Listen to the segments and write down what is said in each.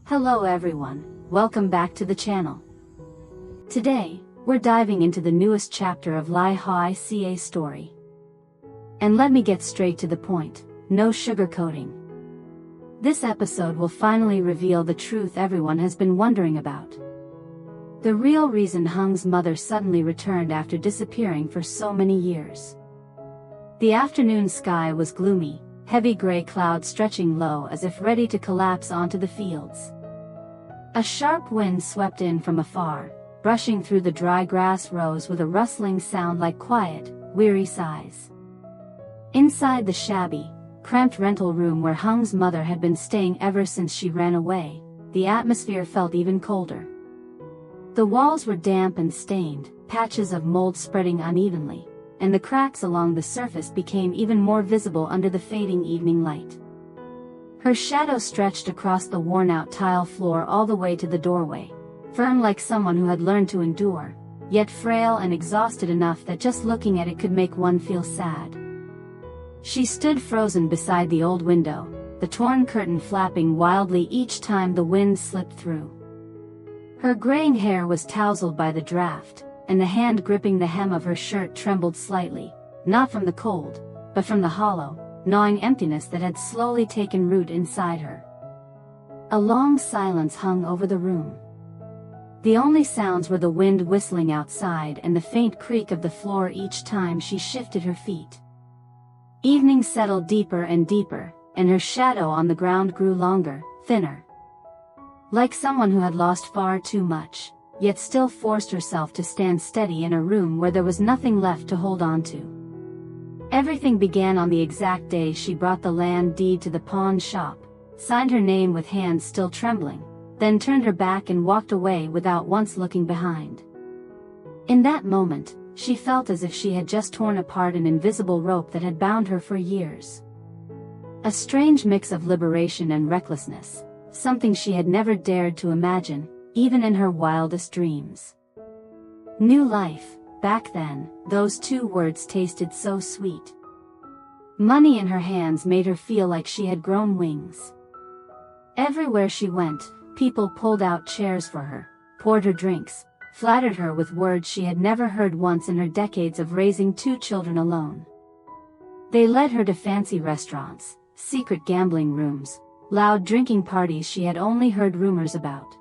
Hello everyone, welcome back to the channel. Today, we're diving into the newest chapter of Lythica's story. And let me get straight to the point, no sugarcoating. This episode will finally reveal the truth everyone has been wondering about. The real reason Hung's mother suddenly returned after disappearing for so many years. The afternoon sky was gloomy, heavy gray clouds stretching low as if ready to collapse onto the fields. A sharp wind swept in from afar, brushing through the dry grass rows with a rustling sound like quiet, weary sighs. Inside the shabby, cramped rental room where Hung's mother had been staying ever since she ran away, the atmosphere felt even colder. The walls were damp and stained, patches of mold spreading unevenly, and the cracks along the surface became even more visible under the fading evening light. Her shadow stretched across the worn-out tile floor all the way to the doorway, firm like someone who had learned to endure, yet frail and exhausted enough that just looking at it could make one feel sad. She stood frozen beside the old window, the torn curtain flapping wildly each time the wind slipped through. Her graying hair was tousled by the draft, and the hand gripping the hem of her shirt trembled slightly, not from the cold, but from the hollow, gnawing emptiness that had slowly taken root inside her. A long silence hung over the room. The only sounds were the wind whistling outside and the faint creak of the floor each time she shifted her feet. Evening settled deeper and deeper, and her shadow on the ground grew longer, thinner. Like someone who had lost far too much, yet still forced herself to stand steady in a room where there was nothing left to hold on to. Everything began on the exact day she brought the land deed to the pawn shop, signed her name with hands still trembling, then turned her back and walked away without once looking behind. In that moment, she felt as if she had just torn apart an invisible rope that had bound her for years. A strange mix of liberation and recklessness, something she had never dared to imagine, even in her wildest dreams. New life. Back then, those two words tasted so sweet. Money in her hands made her feel like she had grown wings. Everywhere she went, people pulled out chairs for her, poured her drinks, flattered her with words she had never heard once in her decades of raising two children alone. They led her to fancy restaurants, secret gambling rooms, loud drinking parties she had only heard rumors about.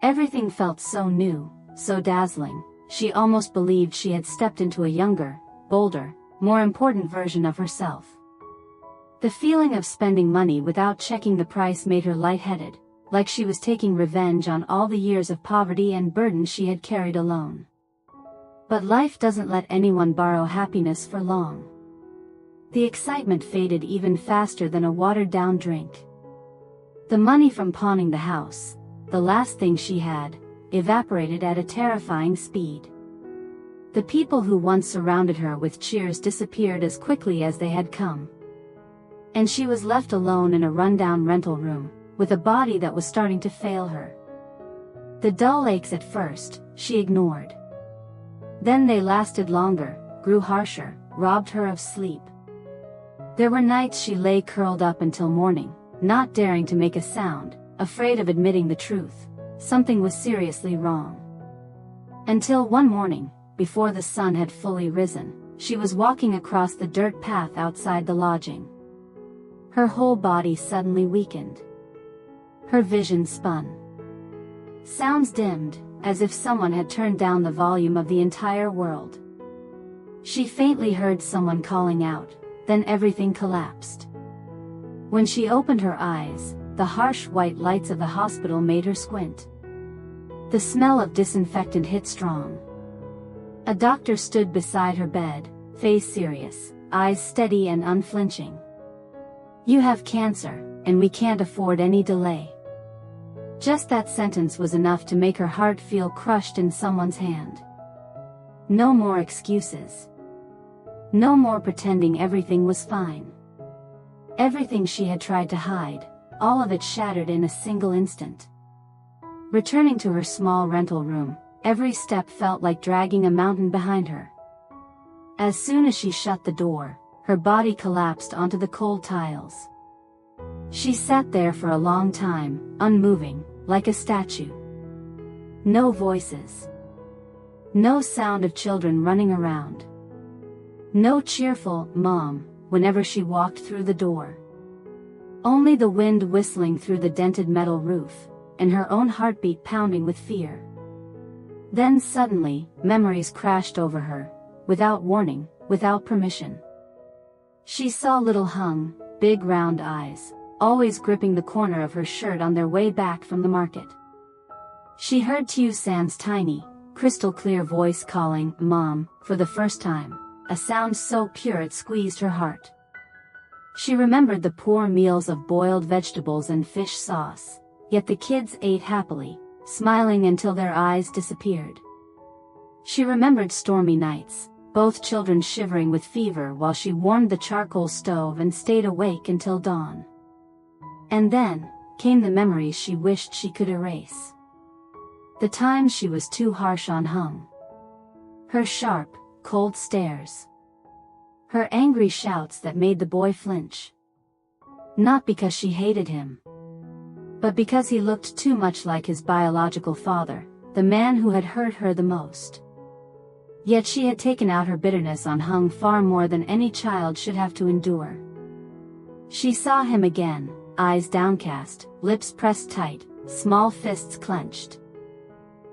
Everything felt so new, so dazzling. She almost believed she had stepped into a younger, bolder, more important version of herself. The feeling of spending money without checking the price made her lightheaded, like she was taking revenge on all the years of poverty and burden she had carried alone. But life doesn't let anyone borrow happiness for long. The excitement faded even faster than a watered-down drink. The money from pawning the house, the last thing she had, evaporated at a terrifying speed. The people who once surrounded her with cheers disappeared as quickly as they had come. And she was left alone in a rundown rental room, with a body that was starting to fail her. The dull aches at first, she ignored. Then they lasted longer, grew harsher, robbed her of sleep. There were nights she lay curled up until morning, not daring to make a sound, afraid of admitting the truth. Something was seriously wrong. Until one morning, before the sun had fully risen, she was walking across the dirt path outside the lodging. Her whole body suddenly weakened. Her vision spun. Sounds dimmed, as if someone had turned down the volume of the entire world. She faintly heard someone calling out, then everything collapsed. When she opened her eyes, the harsh white lights of the hospital made her squint. The smell of disinfectant hit strong. A doctor stood beside her bed, face serious, eyes steady and unflinching. "You have cancer, and we can't afford any delay." Just that sentence was enough to make her heart feel crushed in someone's hand. No more excuses. No more pretending everything was fine. Everything she had tried to hide, all of it shattered in a single instant. Returning to her small rental room, every step felt like dragging a mountain behind her. As soon as she shut the door, her body collapsed onto the cold tiles. She sat there for a long time, unmoving, like a statue. No voices. No sound of children running around. No cheerful "Mom" whenever she walked through the door. Only the wind whistling through the dented metal roof, and her own heartbeat pounding with fear. Then suddenly, memories crashed over her, without warning, without permission. She saw little Hung, big round eyes, always gripping the corner of her shirt on their way back from the market. She heard Tieu San's tiny, crystal clear voice calling "Mom" for the first time, a sound so pure it squeezed her heart. She remembered the poor meals of boiled vegetables and fish sauce, yet the kids ate happily, smiling until their eyes disappeared. She remembered stormy nights, both children shivering with fever while she warmed the charcoal stove and stayed awake until dawn. And then came the memories she wished she could erase. The times she was too harsh on Hung. Her sharp, cold stares. Her angry shouts that made the boy flinch. Not because she hated him, but because he looked too much like his biological father, the man who had hurt her the most. Yet she had taken out her bitterness on Hung far more than any child should have to endure. She saw him again, eyes downcast, lips pressed tight, small fists clenched.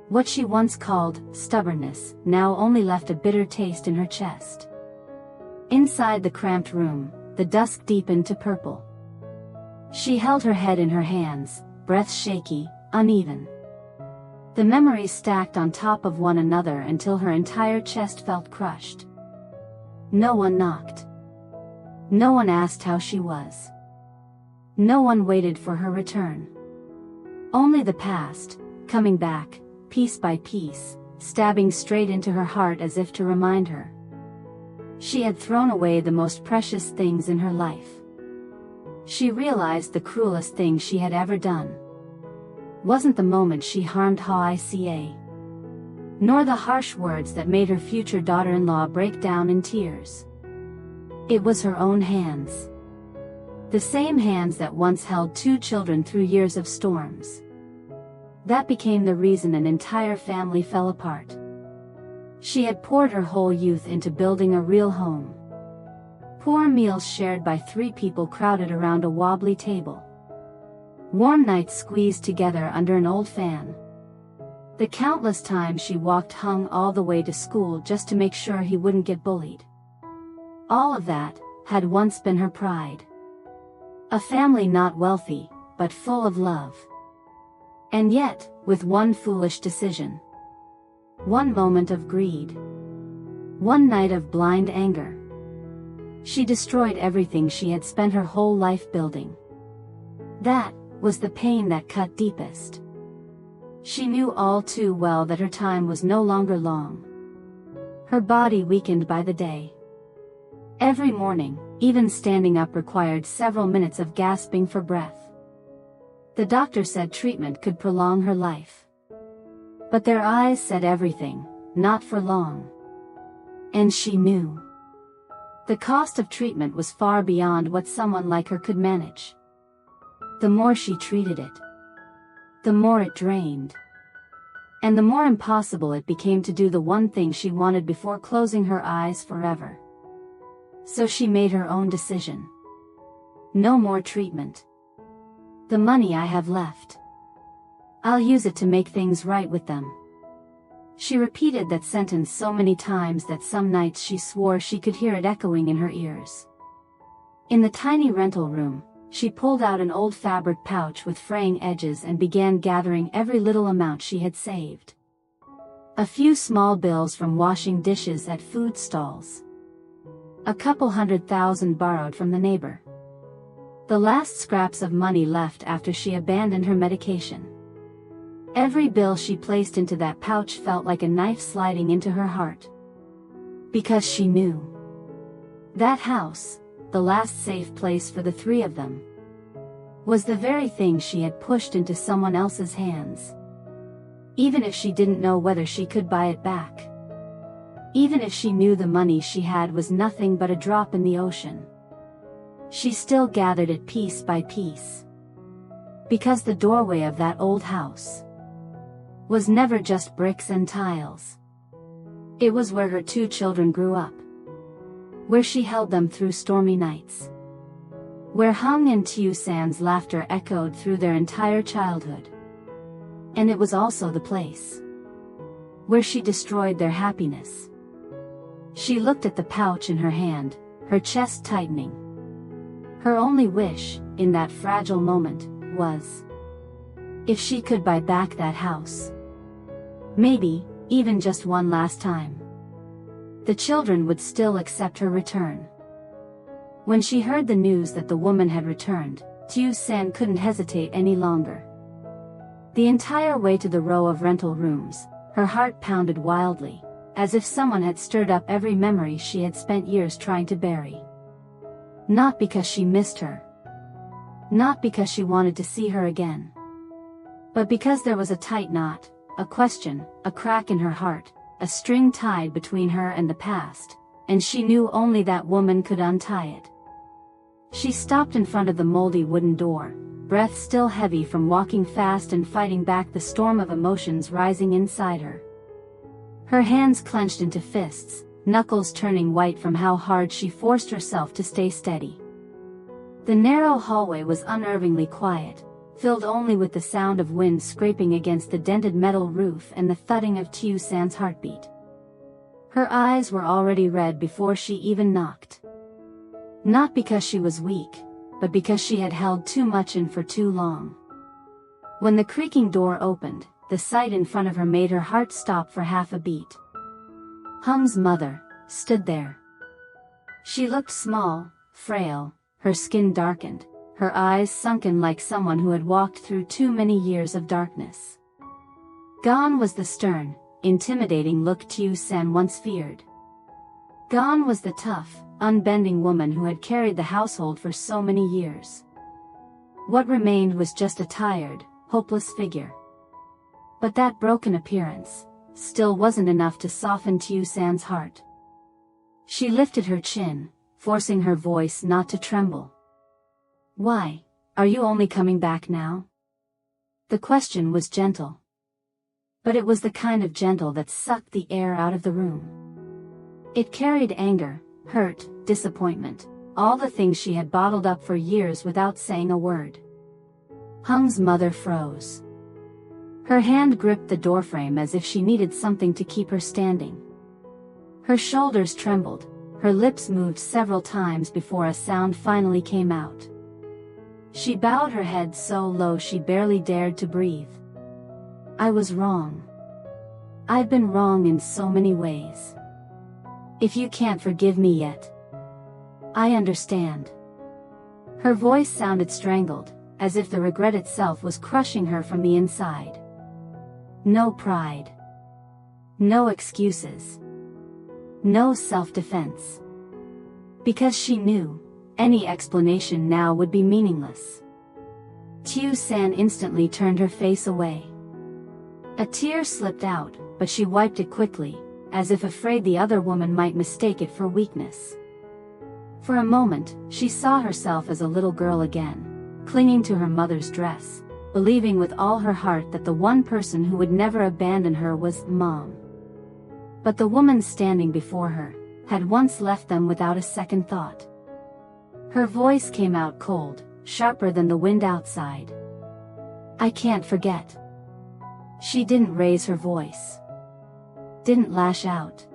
What she once called stubbornness now only left a bitter taste in her chest. Inside the cramped room, the dusk deepened to purple. She held her head in her hands, breath shaky, uneven. The memories stacked on top of one another until her entire chest felt crushed. No one knocked. No one asked how she was. No one waited for her return. Only the past, coming back, piece by piece, stabbing straight into her heart as if to remind her. She had thrown away the most precious things in her life. She realized the cruelest thing she had ever done wasn't the moment she harmed Lythieuca, nor the harsh words that made her future daughter-in-law break down in tears. It was her own hands. The same hands that once held 2 children through years of storms. That became the reason an entire family fell apart. She had poured her whole youth into building a real home. Poor meals shared by 3 people crowded around a wobbly table. Warm nights squeezed together under an old fan. The countless times she walked Hung all the way to school just to make sure he wouldn't get bullied. All of that had once been her pride. A family not wealthy, but full of love. And yet, with one foolish decision. One moment of greed. One night of blind anger. She destroyed everything she had spent her whole life building. That was the pain that cut deepest. She knew all too well that her time was no longer long. Her body weakened by the day. Every morning, even standing up required several minutes of gasping for breath. The doctor said treatment could prolong her life. But their eyes said everything, not for long. And she knew. The cost of treatment was far beyond what someone like her could manage. The more she treated it, the more it drained. And the more impossible it became to do the one thing she wanted before closing her eyes forever. So she made her own decision. No more treatment. The money I have left, I'll use it to make things right with them. She repeated that sentence so many times that some nights she swore she could hear it echoing in her ears. In the tiny rental room, she pulled out an old fabric pouch with fraying edges and began gathering every little amount she had saved. A few small bills from washing dishes at food stalls. A couple $100,000 borrowed from the neighbor. The last scraps of money left after she abandoned her medication. Every bill she placed into that pouch felt like a knife sliding into her heart. Because she knew. That house, the last safe place for the 3 of them, was the very thing she had pushed into someone else's hands. Even if she didn't know whether she could buy it back. Even if she knew the money she had was nothing but a drop in the ocean. she still gathered it piece by piece. Because the doorway of that old house was never just bricks and tiles. It was where her 2 children grew up. Where she held them through stormy nights. Where Hung and Tieu San's laughter echoed through their entire childhood. And it was also the place where she destroyed their happiness. She looked at the pouch in her hand, her chest tightening. Her only wish, in that fragile moment, was if she could buy back that house. Maybe, even just one last time. The children would still accept her return. When she heard the news that the woman had returned, Tieu San couldn't hesitate any longer. The entire way to the row of rental rooms, her heart pounded wildly, as if someone had stirred up every memory she had spent years trying to bury. Not because she missed her. Not because she wanted to see her again. But because there was a tight knot, a question, a crack in her heart, a string tied between her and the past, and she knew only that woman could untie it. She stopped in front of the moldy wooden door, breath still heavy from walking fast and fighting back the storm of emotions rising inside her. Her hands clenched into fists, knuckles turning white from how hard she forced herself to stay steady. The narrow hallway was unnervingly quiet, filled only with the sound of wind scraping against the dented metal roof and the thudding of Tieu San's heartbeat. Her eyes were already red before she even knocked. Not because she was weak, but because she had held too much in for too long. When the creaking door opened, the sight in front of her made her heart stop for half a beat. Hung's mother stood there. She looked small, frail, her skin darkened, her eyes sunken like someone who had walked through too many years of darkness. Gone was the stern, intimidating look Tieu San once feared. Gone was the tough, unbending woman who had carried the household for so many years. What remained was just a tired, hopeless figure. But that broken appearance still wasn't enough to soften Tieu San's heart. She lifted her chin, forcing her voice not to tremble. "Why, are you only coming back now?" The question was gentle. But it was the kind of gentle that sucked the air out of the room. It carried anger, hurt, disappointment, all the things she had bottled up for years without saying a word. Hung's mother froze. Her hand gripped the doorframe as if she needed something to keep her standing. Her shoulders trembled, her lips moved several times before a sound finally came out. She bowed her head so low she barely dared to breathe. "I was wrong. I've been wrong in so many ways. If you can't forgive me yet, I understand." Her voice sounded strangled, as if the regret itself was crushing her from the inside. No pride. No excuses. No self-defense. Because she knew, any explanation now would be meaningless. Tieu San instantly turned her face away. A tear slipped out, but she wiped it quickly, as if afraid the other woman might mistake it for weakness. For a moment, she saw herself as a little girl again, clinging to her mother's dress, believing with all her heart that the one person who would never abandon her was Mom. But the woman standing before her had once left them without a second thought. Her voice came out cold, sharper than the wind outside. "I can't forget." She didn't raise her voice. Didn't lash out.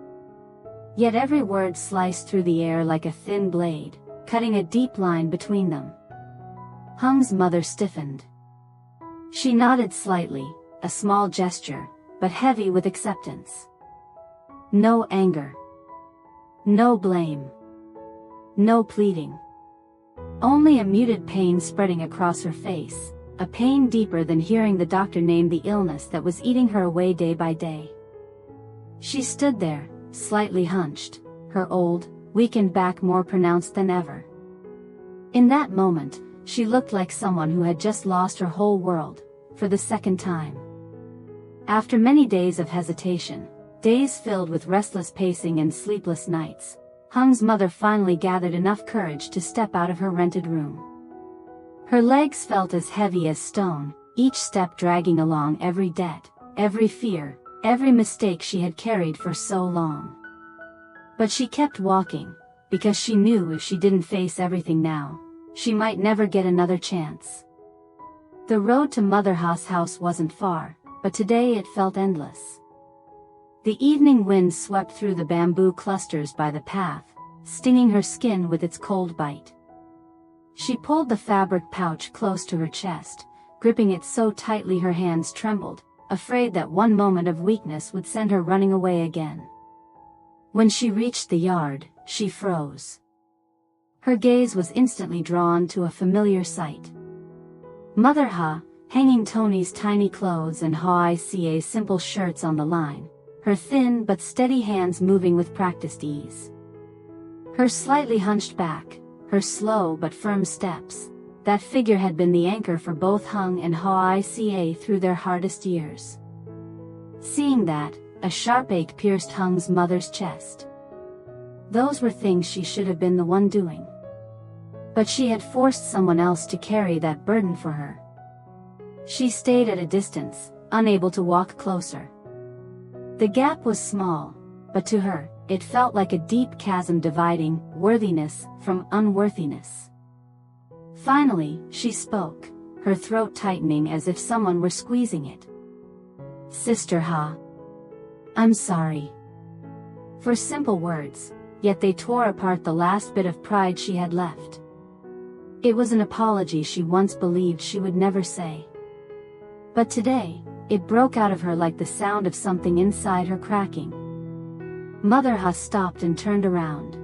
Yet every word sliced through the air like a thin blade, cutting a deep line between them. Hung's mother stiffened. She nodded slightly, a small gesture, but heavy with acceptance. No anger. No blame. No pleading. Only a muted pain spreading across her face, a pain deeper than hearing the doctor name the illness that was eating her away day by day. She stood there, slightly hunched, her old, weakened back more pronounced than ever. In that moment, she looked like someone who had just lost her whole world, for the second time. After many days of hesitation, days filled with restless pacing and sleepless nights, Hung's mother finally gathered enough courage to step out of her rented room. Her legs felt as heavy as stone, each step dragging along every debt, every fear, every mistake she had carried for so long. But she kept walking, because she knew if she didn't face everything now, she might never get another chance. The road to Mother Ha's house wasn't far, but today it felt endless. The evening wind swept through the bamboo clusters by the path, stinging her skin with its cold bite. She pulled the fabric pouch close to her chest, gripping it so tightly her hands trembled, afraid that one moment of weakness would send her running away again. When she reached the yard, she froze. Her gaze was instantly drawn to a familiar sight. Mother Ha, hanging Tony's tiny clothes and Ha's simple shirts on the line, her thin but steady hands moving with practiced ease. Her slightly hunched back, her slow but firm steps, that figure had been the anchor for both Hung and Ha through their hardest years. Seeing that, a sharp ache pierced Hung's mother's chest. Those were things she should have been the one doing. But she had forced someone else to carry that burden for her. She stayed at a distance, unable to walk closer. The gap was small, but to her, it felt like a deep chasm dividing worthiness from unworthiness. Finally, she spoke, her throat tightening as if someone were squeezing it. "Sister Ha. I'm sorry." For simple words, yet they tore apart the last bit of pride she had left. It was an apology she once believed she would never say. But today, it broke out of her like the sound of something inside her cracking. Mother Ha stopped and turned around.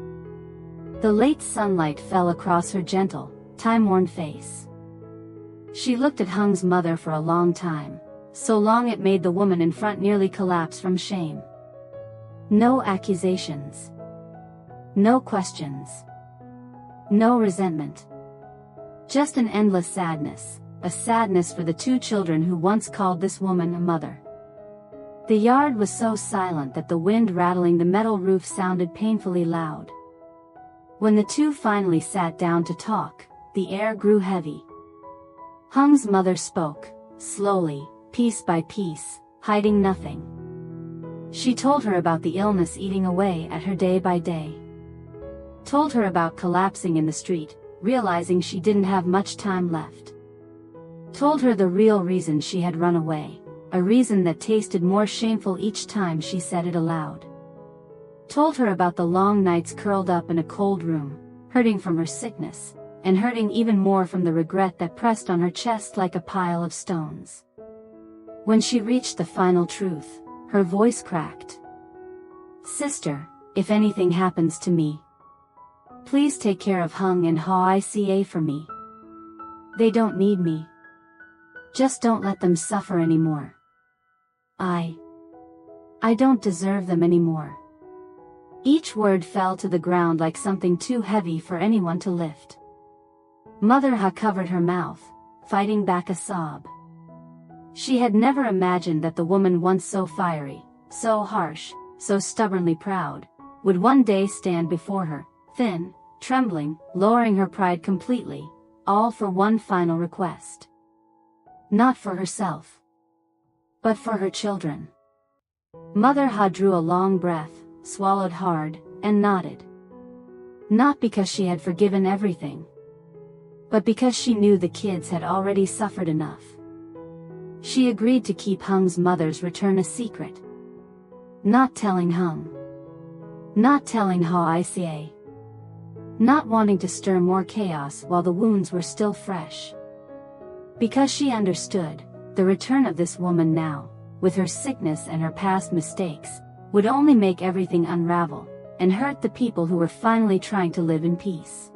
The late sunlight fell across her gentle, time-worn face. She looked at Hung's mother for a long time, so long it made the woman in front nearly collapse from shame. No accusations. No questions. No resentment. Just an endless sadness, a sadness for the two children who once called this woman a mother. The yard was so silent that the wind rattling the metal roof sounded painfully loud. When the two finally sat down to talk, the air grew heavy. Hung's mother spoke, slowly, piece by piece, hiding nothing. She told her about the illness eating away at her day by day. Told her about collapsing in the street, realizing she didn't have much time left. Told her the real reason she had run away, a reason that tasted more shameful each time she said it aloud. Told her about the long nights curled up in a cold room, hurting from her sickness, and hurting even more from the regret that pressed on her chest like a pile of stones. When she reached the final truth, her voice cracked. "Sister, if anything happens to me, please take care of Hung and Ha for me. They don't need me. Just don't let them suffer anymore. I don't deserve them anymore." Each word fell to the ground like something too heavy for anyone to lift. Mother Ha covered her mouth, fighting back a sob. She had never imagined that the woman once so fiery, so harsh, so stubbornly proud, would one day stand before her, thin, trembling, lowering her pride completely, all for one final request. Not for herself, but for her children. Mother Ha drew a long breath, swallowed hard, and nodded. Not because she had forgiven everything, but because she knew the kids had already suffered enough. She agreed to keep Hung's mother's return a secret. Not telling Hung. Not telling Ha. Not wanting to stir more chaos while the wounds were still fresh. Because she understood, the return of this woman now, with her sickness and her past mistakes, would only make everything unravel, and hurt the people who were finally trying to live in peace.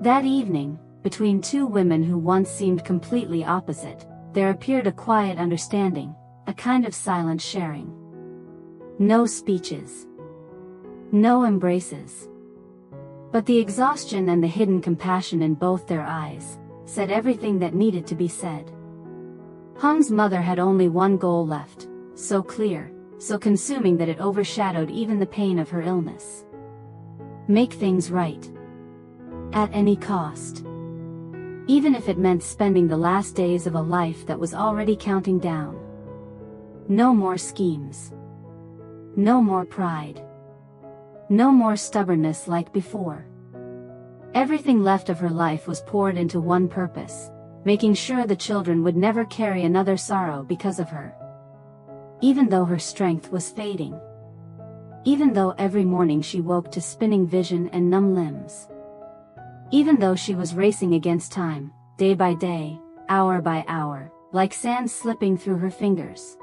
That evening, between two women who once seemed completely opposite, there appeared a quiet understanding, a kind of silent sharing. No speeches. No embraces. But the exhaustion and the hidden compassion in both their eyes said everything that needed to be said. Hung's mother had only one goal left, so clear, so consuming that it overshadowed even the pain of her illness. Make things right. At any cost. Even if it meant spending the last days of a life that was already counting down. No more schemes. No more pride. No more stubbornness like before. Everything left of her life was poured into one purpose, making sure the children would never carry another sorrow because of her. Even though her strength was fading. Even though every morning she woke to spinning vision and numb limbs. Even though she was racing against time, day by day, hour by hour, like sand slipping through her fingers.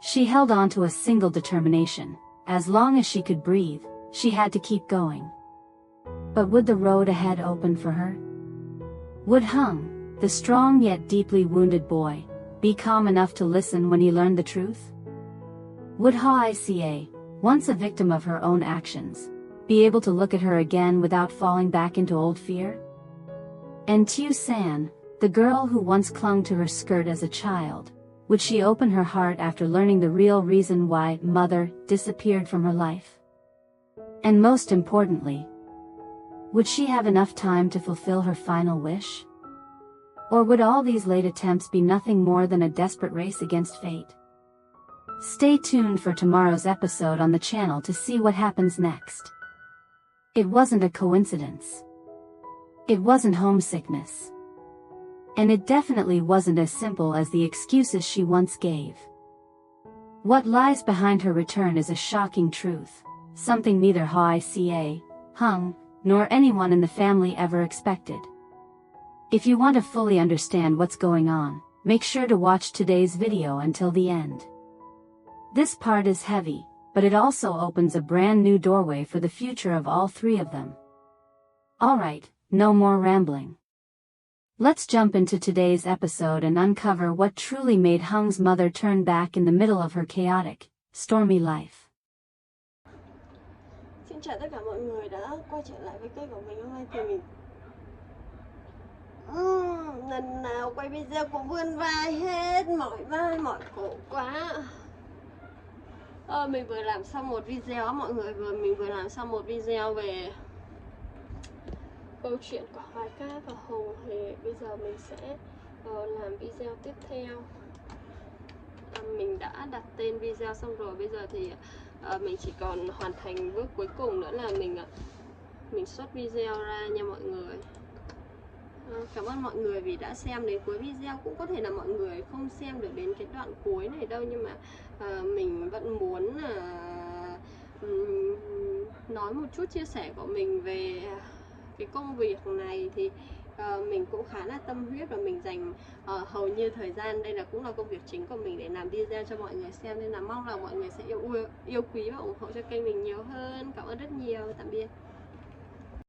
She held on to a single determination: as long as she could breathe, she had to keep going. But would the road ahead open for her? Would Hung, the strong yet deeply wounded boy, be calm enough to listen when he learned the truth? Would Lythica, once a victim of her own actions, be able to look at her again without falling back into old fear? And tieu, the girl who once clung to her skirt as a child, would she open her heart after learning the real reason why Mother disappeared from her life? And most importantly, would she have enough time to fulfill her final wish? Or would all these late attempts be nothing more than a desperate race against fate? Stay tuned for tomorrow's episode on the channel to see what happens next. It wasn't a coincidence. It wasn't homesickness. And it definitely wasn't as simple as the excuses she once gave. What lies behind her return is a shocking truth, something neither Lythica, Hung, nor anyone in the family ever expected. If you want to fully understand what's going on, make sure to watch today's video until the end. This part is heavy, but it also opens a brand new doorway for the future of all three of them. Alright, no more rambling. Let's jump into today's episode and uncover what truly made Hung's mother turn back in the middle of her chaotic, stormy life. Xin chào tất cả mọi người đã quay trở lại với kênh của mình. Hôm nay thì mình lần nào quay video cũng vươn vai hết, mỏi vai mỏi cổ quá. Mình vừa làm xong một video mọi người, mình vừa làm xong một video về câu chuyện của Hoài Ca và Hùng. Thì bây giờ mình sẽ làm video tiếp theo. Mình đã đặt tên video xong rồi, bây giờ thì mình chỉ còn hoàn thành bước cuối cùng nữa là mình xuất video ra nha mọi người. Cảm ơn mọi người vì đã xem đến cuối video. Cũng có thể là mọi người không xem được đến cái đoạn cuối này đâu, nhưng mà mình vẫn muốn nói một chút chia sẻ của mình về cái công việc này. Thì mình cũng khá là tâm huyết và mình dành hầu như thời gian, đây cũng là công việc chính của mình, để làm video cho mọi người xem. Nên là mong là mọi người sẽ yêu quý và ủng hộ cho kênh mình nhiều hơn. Cảm ơn rất nhiều, tạm biệt.